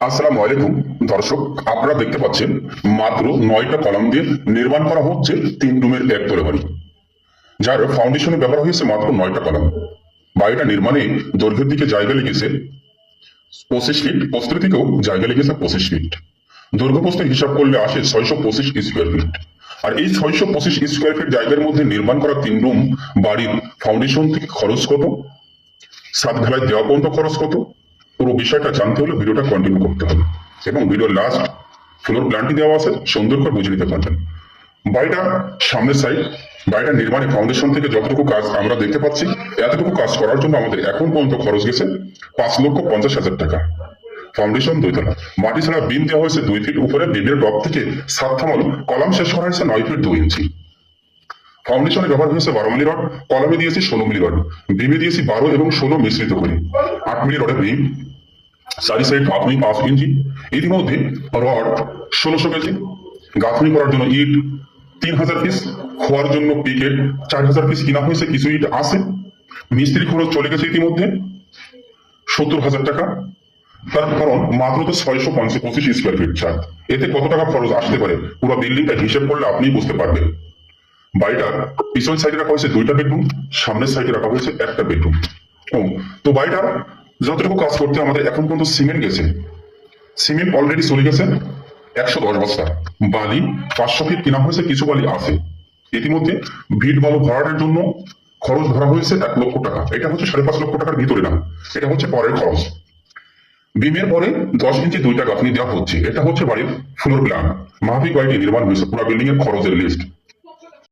আসসালামু আলাইকুম দর্শক, আপনারা দেখতে পাচ্ছেন মাত্র 9টা কলাম দিয়ে নির্মাণ করা হচ্ছে 3 রুমের একতলা বাড়ি, যার ফাউন্ডেশনে ব্যবহার হয়েছে মাত্র 9টা কলাম। বাড়িটা নির্মাণে দৈর্ঘ্যের দিকে জায়গা লেগেছে 25 ফিট, প্রস্থের দিকেও জায়গা লেগেছে 25 ফিট। দৈর্ঘ্য প্রস্থের হিসাব করলে আসে 625 স্কোয়ার ফিট। আর এই 625 স্কোয়ার ফিট জায়গার মধ্যে নির্মাণ করা 3 রুম বাড়ির ফাউন্ডেশন থেকে খরচ কত, ছাদ ঢালাই দেওয়া পর্যন্ত খরচ কত, পুরো বিষয়টা জানতে হলে ভিডিওটা কন্টিনিউ করতে হবে এবং ভিডিওর লাস্ট ফ্লোর প্ল্যানটি দেওয়া আছে, সুন্দর করে বুঝে নিতে পারবেন। বাড়িটা সামনের সাইড, বাড়িটা নির্মাণে ফাউন্ডেশন থেকে যতটুকু কাজ আমরা দেখতে পাচ্ছি, এতটুকু কাজ করার জন্য আমাদের এখন পর্যন্ত খরচ গেছে 5,50,000 টাকা। ফাউন্ডেশন 2 তলা, মাটি ছাড়া বিম দেওয়া হয়েছে 2 ফিট উপরে, বিমের টপ থেকে সাত থামল কলাম শেষ করা হয়েছে 9 ফিট 2 ইঞ্চি। ফাউন্ডেশনে ব্যবহার হয়েছে 12 মিলি রড, কলামে দিয়েছি 16 মিলি রড, বিমে দিয়েছি 12 এবং 16 মিশ্রিত করে 8 মিলি রডের বিম, চারি সাইড গাঁথনি 5 ইঞ্চি। ইতিমধ্যে রড 1600 কেজি, গাঁথনি করার জন্য ইট 3000 পিস, খোয়ার জন্য পিকেট 4000 পিস কিনা হয়েছে, কিছু ইট আছে। মিস্ত্রি খরচ চলে গেছে ইতিমধ্যে 70,000 টাকা। তার কারণ মাত্র তো 625 স্কোয়ার ফিট ছাদ, এতে কত টাকা খরচ আসতে পারে পুরো বিল্ডিংটা হিসেব করলে আপনি বুঝতে পারবেন। বাড়িটার পিছন সাইডে রাখা হয়েছে 2টা বেডরুম, সামনের সাইডে রাখা হয়েছে 1টা বেডরুম। ও তো বাড়িটার যতটুকু কাজ করতে আমাদের এখন পর্যন্ত সিমেন্ট গেছে, সিমেন্ট অলরেডি চলে গেছে 110 বস্তা, বালি 500 ফিট কিনা হয়েছে, কিছু বালি আছে। ইতিমধ্যে ভিট বালু ভরাটের জন্য খরচ ধরা হয়েছে 1 লক্ষ টাকা। এটা হচ্ছে 5.5 লক্ষ টাকার ভিতরে না, এটা হচ্ছে পরের খরচ। বিমের পরে 10 ইঞ্চি 2টা গাঁথনি দেওয়া হচ্ছে। এটা হচ্ছে বাড়ির ফ্লোর প্ল্যান, মাফিক বাড়িটি নির্মাণ হয়েছে, পুরো বিল্ডিং এর খরচের লিস্ট।